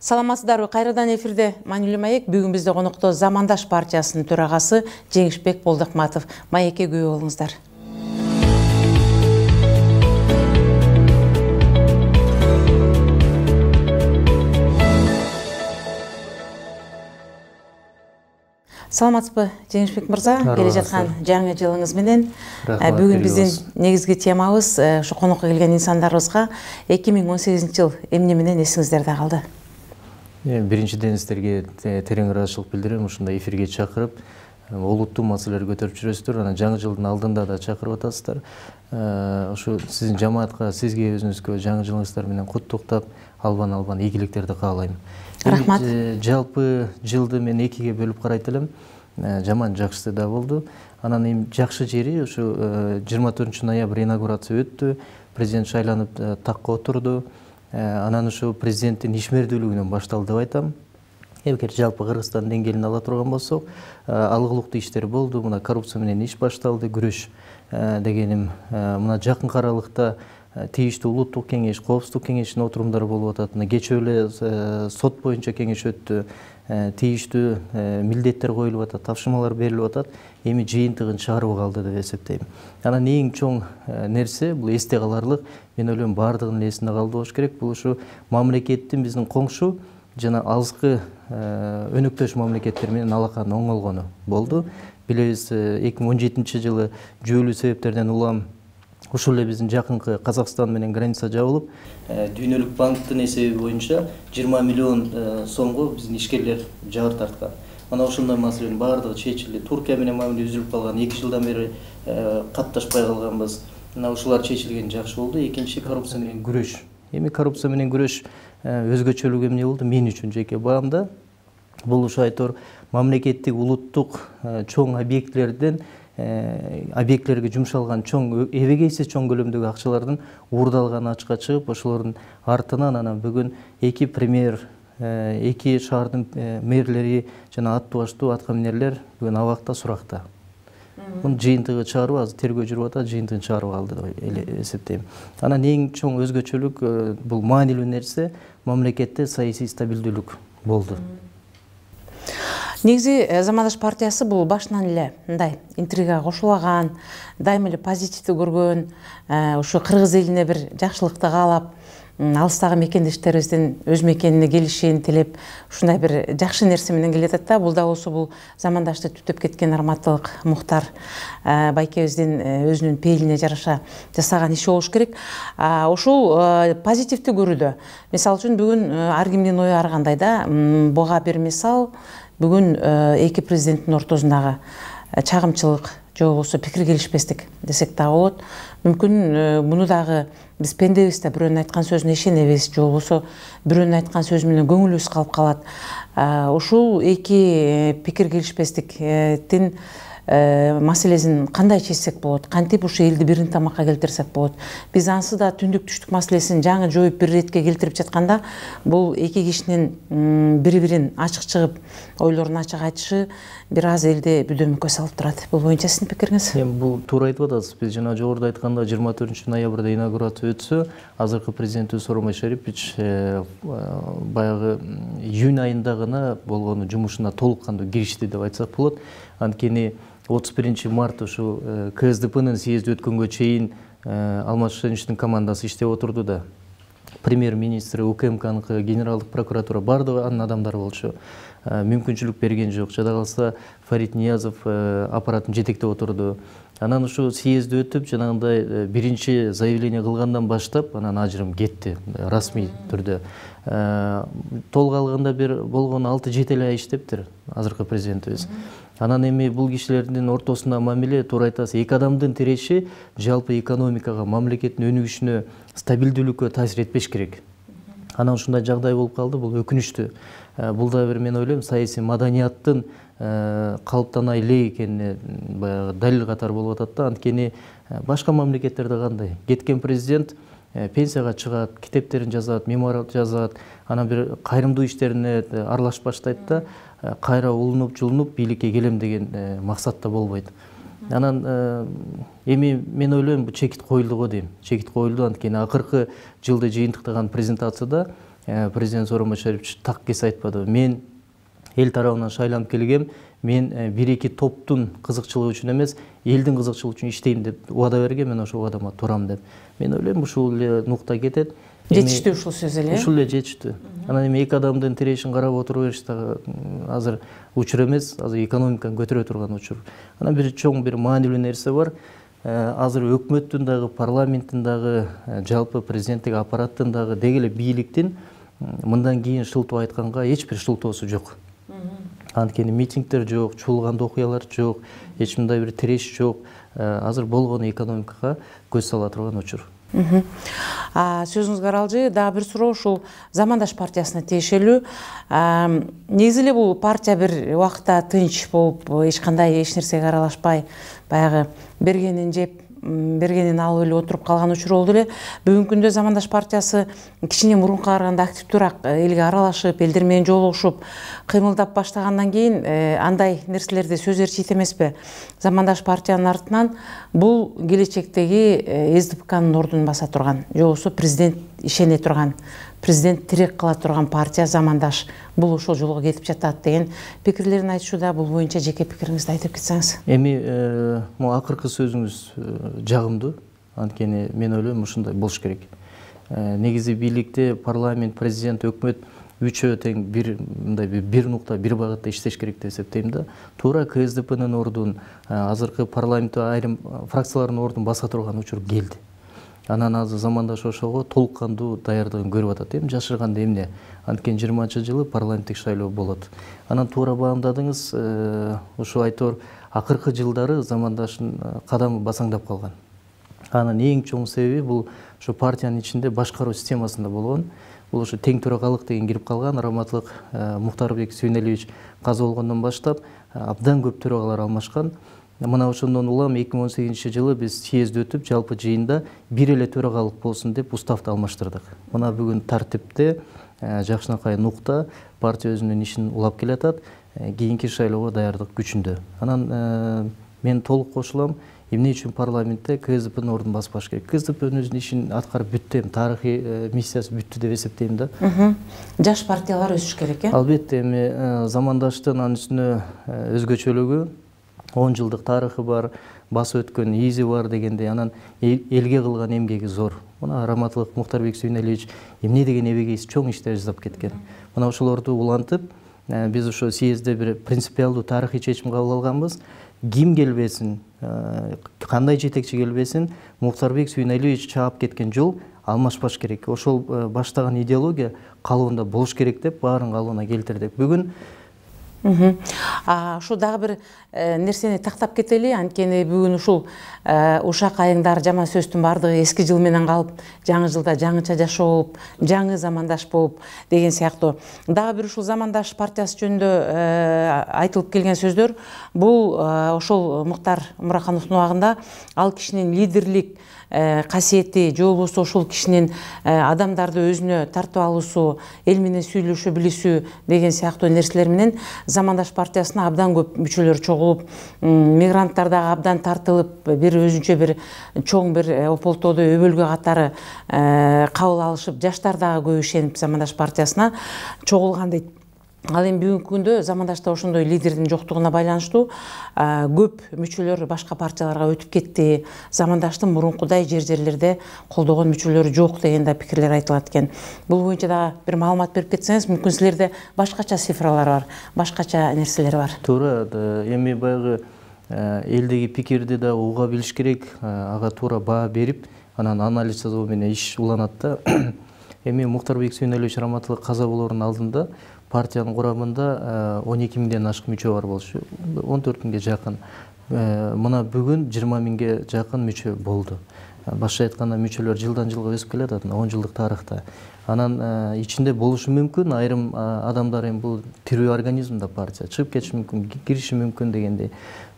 Саламатсыздарбы, кайрадан эфирде Маанилүү маек. Бүгүн бизде конокто Замандаш партиясынын төрагасы Жеңишбек Болдокматов. Маекке күбө болуңуздар. Саламатсызбы, Жеңишбек мырза, келе жаткан жаңы жылыңыз менен. Бүгүн биздин негизги темабыз ушу конокко келген инсандарыбызга 2018 жыл эмне менен эсиңиздерде калды? Биринчиден сиздерге терең ыраазычылык билдирем, ушундай эфирге чакырып, олуттуу маселелерди көтөрүп жүрөсүздөр, анан жаңы жылдын алдында да чакырып атасыздар. Ушу сиздин жамаатка, сизге өзүңүзгө жаңы жылыңыздар менен куттуктап, албан ийгиликтерди каалайм. Рахмат. Жалпы жылды мен экиге бөлүп карайт элем. Жаман жакшысы да болду. Анан эми жакшы жери ушу 24 ноябрь инаугурация өттү. Президент шайланып такка отурду. Анан ушу президенттин ишмердүүлүгүнөн башталды деп айтам. Эгер жалпы Кыргызстан деңгээлин ала турган болсок, алгылыктуу иштер болду. Мына коррупция менен иш башталды, күрөш дегеним. Мына жакынкы аралыкта тийиштүү улуттук кеңеш, коопсуздук кеңешинин отурумдары болуп атат. Кечээ эле сот боюнча кеңеш өттү. Тийиштүү милдеттер коюлуп атат, тапшырмалар берилип атат. Эми жыйынтыгын чыгарып калды деп эсептейм. Анан эң чоң нерсе, бул эсте каларлык, мен ойлойм баардыгынын эсинде калды болуш керек. Бул ушу мамлекеттин биздин коңшу жана алыскы өнөктөш мамлекеттер менен алаканын оңолгону болду. Билебиз, 2017 жылы жүйөлүү себептерден улам ушул эле биздин жакынкы Казакстан менен граница жабылып, Дүйнөлүк банктын эсеби боюнча 20 миллион сомго биздин ишкерлер жабыр тарткан. Мына ошондой маселенин баардыгы чечилди. Туркия менен мамиле үзүлүп калган, 2 жылдан бери катташпай калганбыз. Мына ушулар чечилгени жакшы болду. Экинчи, коррупция менен күрөш. Эми коррупция менен күрөш өзгөчөлүгү эмне болду? Мен үчүн жеке баамда бул ушу айтор мамлекеттик, улуттук чоң объектилерге жумшалган чоң, эбегейсиз чоң көлөмдөгү акчалардын уурдалганы ачыкка чыгып, ошолордун артынан анан бүгүн 2 премьер, 2 шаардын мэрлери жана аттуу баштуу аткаминерлер бүгүн абакта, суракта. Мунун жыйынтыгы чыгарып, азыр тергөө жүрүп атат, жыйынтыгын чыгарып алды деп эсептейм. Анан эң чоң өзгөчөлүк бул маанилүү нерсе мамлекетте саясий стабилдүүлүк болду. Негизи Замандаш партиясы бул башынан эле мындай интрига кошулаган, дайыма эле позитивди көргөн, ушу кыргыз элине бир жакшылыкты каалап, алыстагы мекендештерибиздин өз мекенине келишин тилеп, ушундай бир жакшы нерсе менен келатат да. Бул да болсо бул Замандашты түптөп кеткен Арматтылык Мухтар байкебиздин өзүнүн пейилине жараша жасаган иши болуш керек. Ушул позитивди көрүүдө. Мисалы үчүн бүгүн ар кимдин ою ар кандай да. Буга бир мисал, бүгүн эки президенттин ортосундагы чагымчылык же болбосо пикир келишпестик десек дагы болот. Мүмкүн муну дагы биз пендебиз да, бирөөнүн айткан сөзүнө ишенебиз же болбосо бирөөнүн айткан сөзү менен көңүлүбүз калып калат. Ушул эки пикир келишпестиктин маселесин кандай чечсек болот, кантип ушу элди бирин тамакка келтирсек болот. Биз ансыз да түндүк түштүк маселесин жаңы жоюп бир иретке келтирип жатканда, бул эки кишинин бири-бирин ачык чыгып ойлорун ачык айтышы бир аз элди бүдөмүккө салып турат. Бул боюнча сиздин пикириңиз? Бул туура айтып атасыз. Биз жана жогоруда айтканда 24 ноябрда инаугурация өтсө, азыркы президентибиз Сооронбай Шарипович баягы июнь айында гана болгону жумушуна толук кандуу киришти деп айтсак болот. Анткени 31 март ушу КСДПнын съезди өткөнгө чейин Алмаз Шеничтин командасы иштеп отурду да. Премьер-министри, УКМКныкы, генералдык прокуратура бардыгы анын адамдары болчу. Мүмкүнчүлүк берген жок. Жада калса Фарид Ниязов аппаратын жетектеп отурду. Анан ушу съезди өтүп, жанагындай биринчи заявление кылгандан баштап, анан ажырым кетти расмий түрдө. Толук алганда бир болгону 6-7 ай иштептир азыркы президентибиз. Анан эми бул кишилердин ортосунда мамиле, туура айтасыз, эки адамдын тиреши жалпы экономикага, мамлекеттин өнүгүшүнө, стабилдүүлүккө таасир этпеш керек. Анан ушундай жагдай болуп калды, бул өкүнүчтүү. Бул да бир, мен ойлойм, саясий маданияттын калыптана элек экенине баягы далил катары болуп атат да. Анткени башка мамлекеттерде кандай? Кеткен президент пенсияга чыгат, китептерин жазат, мемуар жазат, анан бир кайрымдуу иштерине аралашып баштайт да, кайра улунуп, жулунуп бийликке келем деген максатта болбойт. Анан эми мен ойлойм, бул чекит коюлду го дейм. Чекит коюлду, анткени акыркы жылды жыйынтыктаган презентацияда президент Сооронбай Шарипович так кес айтпады. Мен эл тарабынан шайланып келгем, мен бир-эки топтун кызыкчылыгы үчүн эмес, элдин кызыкчылыгы үчүн иштейм деп убада берген, мен ошол убадама турам деп. Мен ойлойм, ушул эле нукта кетет. Жетиштүү ушул сөз эле. Ушул эле жетиштүү. Анан эми эки адамдын тирешин карап отуруп бериш дагы азыр учур эмес, азыр экономиканы көтөрө турган учур. Анан бир чоң бир маанилүү нерсе бар. Азыр өкмөттүн дагы, парламенттин дагы, жалпы президенттик аппараттын дагы, деги эле бийликтин мындан кийин шылтоо айтканга эч бир шылтоосу жок. Анткени митингдер жок, чуулган окуялар жок, эч кандай бир тиреш жок. Азыр болгону экономикага көз сала турган учур. Сөзүңүз каралжы, дагы бир суроо ушул Замандаш партиясына тиешелүү. Негизи эле бул партия бир убакта тынч болуп, эч кандай эч нерсеге аралашпай, баягы бергенин жеп, бергенин алып эле отуруп калган учур болду эле. Бүгүнкү күндө Замандаш партиясы кичине мурункуга караганда активдүүрөөк элге аралашып, элдер менен жолугушуп, кыймылдап баштагандан кийин андай нерселерди сөздөр чийт эмеспи? Замандаш партиянын артынан бул келечектеги СДПКнын ордун баса турган, же болбосо президент ишене турган, президент тирек кыла турган партия Замандаш. Бул ошол жолго кетип жатат деген пикирлерин айтышууда. Бул боюнча жеке пикириңизди айтып кетсеңиз. Эми могу акыркы сөзүңүз жагымдуу. Анткени мен ойлойм ушундай болуш керек. Негизи бийликте парламент, президент, өкмөт үчөө тең бир нукта, бир багытта иштеш керек деп эсептейм да. Туура КСДПнын ордун, азыркы парламентте айрым фракциялардын ордун баса турган учур келди. Анан азыр Замандаш ошого толук кандуу даярдыгын көрүп атат. Эми жашырганда эмне? Анткени 20-жылы парламенттик шайлоо болот. Анан туура баамдадыңыз, ушу айтор акыркы жылдары Замандаштын кадамы басаңдап калган. Анын эң чоң себеби бул ушу партиянын ичинде башкаруу системасында болгон. Бул ушу тең төрагалык деген кирип калган. Раматлык Мухтарбек Сүйүнөлиевич каза болгондон баштап абдан көп төрагалар алмашкан. Мына ошондон улам 2018-жылы биз съезд өтүп, жалпы жыйында бир эле төрагалык болсун деп уставды алмаштырдык. Мына бүгүн тартипте жакшынакай нукта партия өзүнүн ишин улап келатат. Кийинки шайлоого даярдык күчүндө. Анан мен толук кошулам. Эмне үчүн парламентте КСДПнын ордун баспаш керек? КСДПнын өзүнүн ишин аткарып бүттү, тарыхый миссиясы бүттү деп эсептейм да. Жаш партиялар өсүш керек, э? Албетте, эми Замандаштын анын үстүнө өзгөчөлүгү 10 жылдык тарыхы бар, басып өткөн изи бар дегендей, анан элге кылган эмгеги зор. Мына Раматлык Мухтарбек Сүйүнөлиевич эмне деген эбегейсиз чоң иштер жасап кеткен. Мына ошолорду улантып, биз ошо съездде бир принципиалдуу тарыхый чечим кабыл алганбыз. Ким келбесин, кандай жетекчи келбесин, Мухтарбек Сүйүнөлиевич чаап кеткен жол алмашпаш керек. Ошол баштаган идеология калыбында болуш керек деп баарын калыбына келтирдик. Бүгүн Ушу дагы бир нерсени тактап кетели, анткени бүгүн ушул ушак айыңдар, жаман сөздүн бардыгы эски жыл менен калып, жаңы жылда жаңыча жашоо болуп, жаңы Замандаш болуп деген сыяктуу. Дагы бир ушул Замандаш партиясы жөнүндө айтылып келген сөздөр, бул ошол Муктар Муракановдун убагында ал кишинин лидерлик касиети, же болбосо ошол кишинин адамдарды өзүнө тартып алуусу, эл менен сүйлөшө билүүсү деген сыяктуу нерселер менен Замандаш партиясына абдан көп мүчөлөр чогулуп, мигранттар дагы абдан тартылып, бир өзүнчө бир чоң бир ополтоодо өбөлгө катары кабыл алышып, жаштар дагы көп ишенип Замандаш партиясына чогулган дейт. Ал эми бүгүнкү күндө Замандашта ошондой лидердин жоктугуна байланыштуу көп мүчөлөр башка партияларга өтүп кетти. Замандаштын мурункудай жерлерде колдогон мүчөлөрү жок деген да пикирлер айтылат экен. Бул боюнча дагы бир маалымат берип кетсеңиз, мүмкүн силерде башкача цифралар бар, башкача нерселер бар. Туура, эми баягы элдеги пикирди да уга билиш керек, ага туура баа берип, анан анализ жасоо менен иш уланат да. Эми Мухтарбек Сүйүнөлиевич Раматлык каза болоордун алдында партиянын курамында 12 миңден ашык мүчө бар болчу, 14 миңге жакын. Мына бүгүн 20 миңге жакын мүчө болду. Башка айтканда мүчөлөр жылдан жылга өсүп келатат 10 жылдык тарыхта. Анан ичинде болушу мүмкүн, айрым адамдар эми бул тирүү организм да партия, чыгып кетиши мүмкүн, кириши мүмкүн дегендей.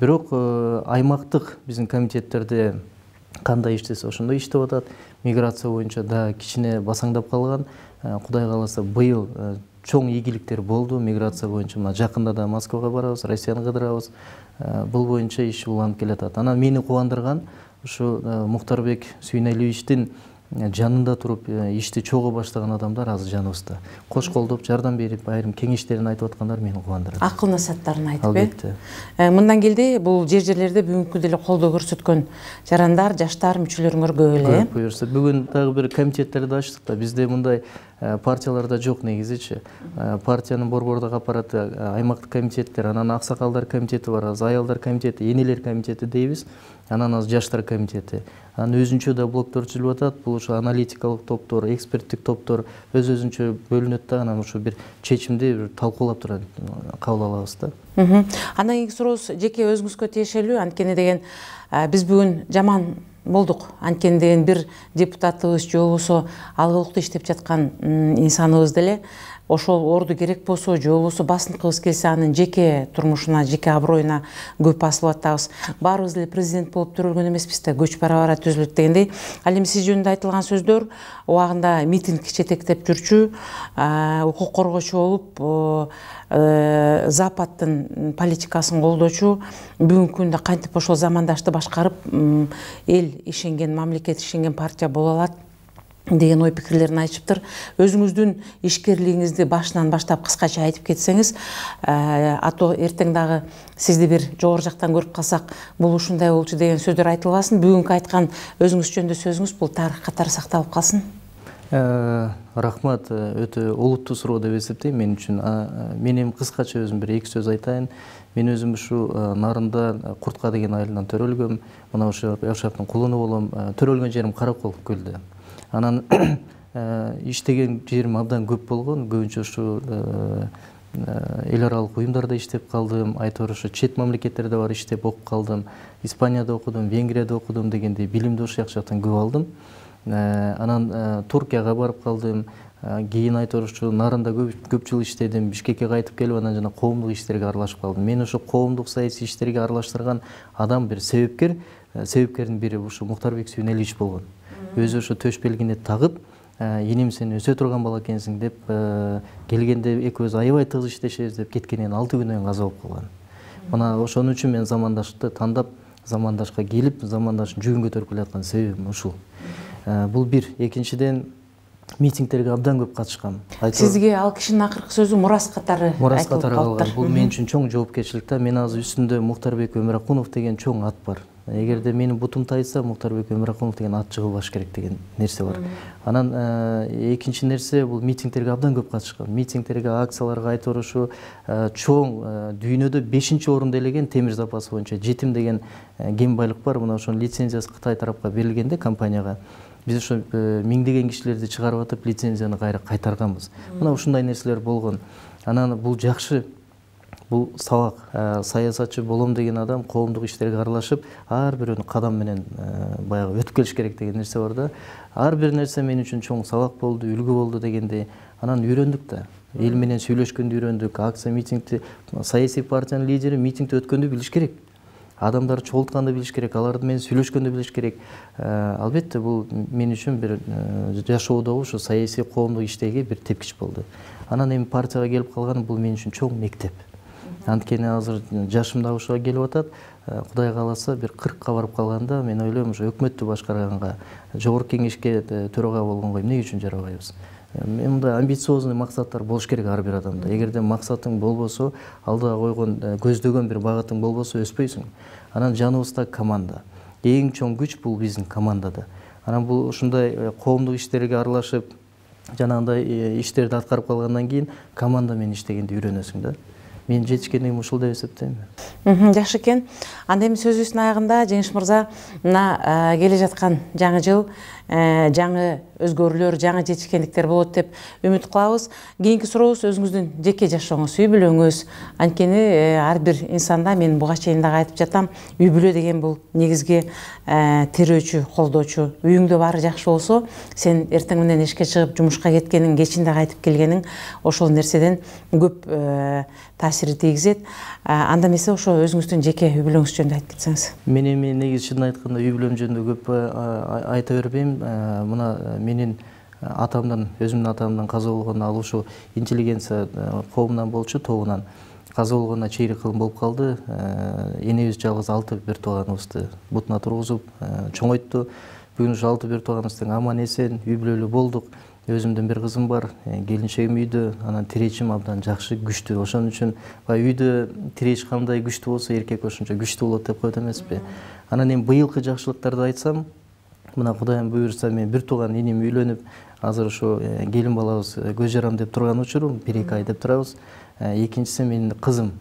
Бирок аймактык биздин комитеттерде кандай иштесе ошондой иштеп атат. Миграция боюнча да кичине басаңдап калган. Кудай кааласа быйыл чоң ийгиликтер болду миграция боюнча. Мына жакында да Москвага барабыз, Россияны кыдырабыз. Бул боюнча иш уланып келатат. Анан мени кубандырган ушу Мухтарбек Сүйүнөлиевичтин жанында туруп ишти чогуу баштаган адамдар азыр жаныбызда. Кош колдоп, жардам берип, айрым кеңештерин айтып аткандар мени кубандырат. Акыл насааттарын айтып, албетте. Мындан келди бул жерлерде бүгүнкү деле колдоо көрсөткөн жарандар, жаштар мүчөлөрүңөр көп эле. Көп буюрса, бүгүн дагы бир комитеттерди ачтык да. Бизде мындай партияларда жок негизичи. Партиянын борбордук аппараты, аймактык комитеттер, анан аксакалдар комитети бар, аялдар комитети, энелер комитети дейбиз. Анан жаштар комитети. Анан өзүнчө да блоктор түзүлүп атат. Бул ушу аналитикалык топтор, эксперттик топтор өзүнчө бөлүнөт да, анан ушу бир чечимди бир талкуулап турат, кабыл алабыз да. Андан кийинки сурообуз жеке өзүңүзгө тиешелүү. Анткени деген биз бүгүн жаман болдук. Анткени деген бир депутатыбыз же болбосо алгылыктуу иштеп жаткан инсаныбыз деле ошол орду керек болсо же болбосо басынкыбыз келсе анын жеке турмушуна, жеке аброюна көп басылып атабыз. Баарыбыз эле президент болуп төрөлгөн эмеспиз да, көч бара-бара түзүлөт дегендей. Ал эми сиз жөнүндө айтылган сөздөр убагында митинг жетектеп жүрчү, укук коргоочу болуп, Западтын политикасын колдоочу, бүгүнкү күндө кантип ошол замандашты башкарып, эл ишенген, мамлекет ишенген партия боло алат деген ой пикирлерин айтышыптыр. Өзүңүздүн ишкерлигиңизди башынан баштап кыскача айтып кетсеңиз, ато эртең дагы сизди бир жогору жактан көрүп калсак, бул ушундай болчу деген сөздөр айтылбасын. Бүгүнкү айткан өзүңүз жөнүндө сөзүңүз бул тарых катары сакталып калсын. Рахмат, өтө олуттуу суроо деп эсептейм мен үчүн. Мен эми кыскача өзүм бир эки сөз айтайын. Мен өзүм ушу Нарында Куртка деген айылдан төрөлгөм. Мына ошо жактын кулуну болом. Төрөлгөн жерим Каракол көлдө. Анан иштеген жерим абдан көп болгон. Көбүнчө ушу эл аралык уюмдарда иштеп калдым. Айтор ушу чет мамлекеттерде бар иштеп окуп калдым. Испанияда окудум, Венгрияда окудум дегендей билимди ошол жактан көп алдым. Анан Туркияга барып калдым. Кийин айтор ушу Нарында көп жыл иштедим. Бишкекке кайтып келип анан жана коомдук иштерге аралашып калдым. Мен ошо коомдук саясий иштерге аралаштырган адам бир себепкер. Себепкердин бири ушу Мухтарбек Сүйүнөлиевич болгон. Өзү ошо төш белгине тагып, энем сен өсө турган бала экенсиң деп келгенде экөөбүз аябай тыгыз иштешебиз деп кеткенен 6 күндөн каза болуп калган. Мына ошон үчүн мен замандашты тандап, замандашка келип, замандашын жүгүн көтөрүп келаткан себебим ушул. Бул бир. Экинчиден митингтерге абдан көп катышкам. Сизге ал кишинин акыркы сөзү мурас катары калган. Бул мен үчүн чоң жоопкерчилик да. Мен азыр үстүндө Мухтарбек Өмүракунов деген чоң ат бар. Эгерде менин бутум тайса, Мухтарбек Өмүракунов деген ат жыгылбаш керек деген нерсе бар. Анан экинчи нерсе бул митингтерге абдан көп катышкам. Митингтерге, акцияларга айтор ушу чоң дүйнөдө 5-орунду ээлеген темир запасы боюнча жетим деген кен байлык бар. Мына ошонун лицензиясы Кытай тарапка берилгенде компанияга биз ошо миңдеген кишилерди чыгарып атып лицензияны кайра кайтарганбыз. Мына ушундай нерселер болгон. Анан бул жакшы. Бул сабак. Саясатчы болом деген адам коомдук иштерге аралашып, ар бирөөнү кадам менен баягы өтүп келиш керек деген нерсе бар да. Ар бир нерсе мен үчүн чоң сабак болду, үлгү болду дегенде анан үйрөндүк да. Эл менен сүйлөшкөндү үйрөндүк. Акция, митингти, саясий партиянын лидери митингти өткөндү билиш керек. Адамдар чогултканды билиш керек, аларды менен сүйлөшкөндү билиш керек. Албетте бул мен үчүн бир жашоодогу ушу саясий коомдук иштеги бир тепкич болду. Анан эми партияга келип калган бул мен үчүн чоң мектеп. Анткени азыр жашым да ушуга келип атат. Кудай кааласа бир 40ка барып калганда мен ойлойм ушу өкмөттү башкарганга, жогорку кеңешке төрага болгонго эмне үчүн жарабайбыз? Мындай амбициозный максаттар болуш керек ар бир адамда. Эгерде максатың болбосо, алдыга койгон, көздөгөн бир багытың болбосо өспөйсүң. Анан жаныбызда команда. Эң чоң күч бул биздин командада. Анан бул ушундай коомдук иштерге аралашып, жанагындай иштерди аткарып калгандан кийин команда менен иштегенди үйрөнөсүң да. Мен жетишкеним ушул деп эсептейм. Жакшы экен. Анда эми сөзүбүздүн аягында Жеңиш мырза, мына келе жаткан жаңы жыл, жаңы өзгөрүүлөр, жаңы жетишкендиктер болот деп үмүт кылабыз. Кийинки сурообуз өзүңүздүн жеке жашооңуз, үй бүлөңүз. Анткени ар бир инсанда мен буга чейин дагы айтып жатам, үй бүлө деген бул негизги тирөөчү, колдоочу. Үйүңдө баары жакшы болсо, сен эртең менен ишке чыгып жумушка кеткениң, кечинде кайтып келгениң ошол нерседен көп таасир тийгизет. Анда эмесе ошо өзүңүздүн жеке үй бүлөңүз жөнүндө айтып кетсеңиз. Мен эми негизи чынын айтканда үй бүлөм жөнүндө көп айта бербейм. Мына менин атамдан, өзүмдүн атамдан каза болгону ал ушу интеллигенция коомунан болчу, тобунан каза болгонуна чейрек кылым болуп калды. Энебиз жалгыз 6 бир тууганыбызды бутуна тургузуп чоңойтtu. бүгүн ушу 6 тууганыбыз тең аман эсен үй бүлөлүү болдук. Өзүмдүн бир кызым бар, келинчегим үйдө, анан тирешим абдан жакшы, күчтүү. Ошон үчүн баягы үйдө тиреш кандай күчтүү болсо, эркек ошончо күчтүү болот деп коет эмеспи. Анан эми быйылкы жакшылыктарды айтсам, мына Кудайым буйрса мен бир тууган иним үйлөнүп, азыр ошо келин балабыз көз жарам деп турган учурум, 1-2 ай деп турабыз. Экинчиси менин кызым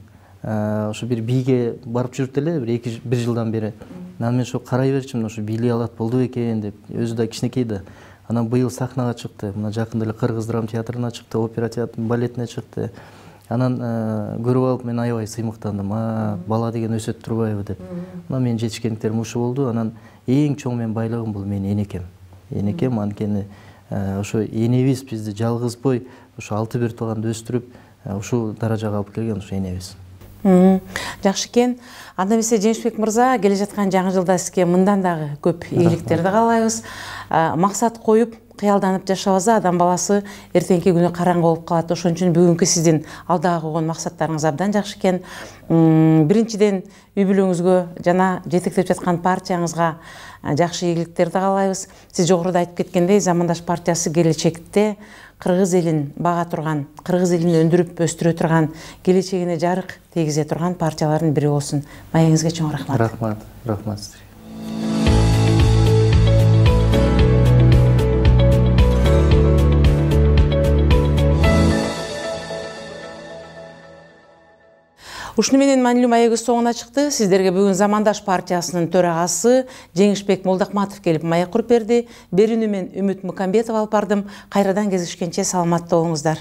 ошо бир бийге барып жүрүп эле бир жылдан бери. Анан мен ошо карай берчимин, ошо бийлей алат болду бекен деп. Өзү да кичинекей да. Анан быйыл сахнага чыкты. Мына жакында эле Кыргыз драма театрына чыкты, опера театры, балетине чыкты. Анан көрүп алып мен аябай сыймыктандым. Бала деген өсөт турбайбы деп. Мына менин жетишкендиктерим ушу болду. Анан эң чоң мен байлыгым бул менин энекем. Энекем анткени ошо энебиз бизди жалгызбой ошо 6 тууганды өстүрүп, ушул даражага алып келген ошо энебиз. Жакшы экен. Анда эмесе Жеңишбек мырза, келе жаткан жаңы жылда сизге мындан дагы көп ийгиликтерди каалайбыз. Максат коюп, кыялданып жашабаса, адам баласы эртеңки күнү караңгы болуп калат. Ошон үчүн бүгүнкү сиздин алдыга койгон максаттарыңыз абдан жакшы экен. Биринчиден үй бүлөңүзгө жана жетектеп жаткан партияңызга жакшы ийгиликтерди каалайбыз. Сиз жогоруда айтып кеткендей, Замандаш партиясы келечекте кыргыз элин бага турган, кыргыз элин өндүрүп өстүрө турган, келечегине жарык тийгизе турган партиялардын бири болсун. Маегиңизге чоң рахмат. Рахмат сизге. Ушуну менен маанилүү маегибиз соңуна чыкты. Сиздерге бүгүн Замандаш партиясынын төрагасы Жеңишбек Молдокматов келип маек куруп берди. Берүүнү мен Үмүт Мукамбетова алып бардым. Кайрадан кездешкенче саламатта болуңуздар.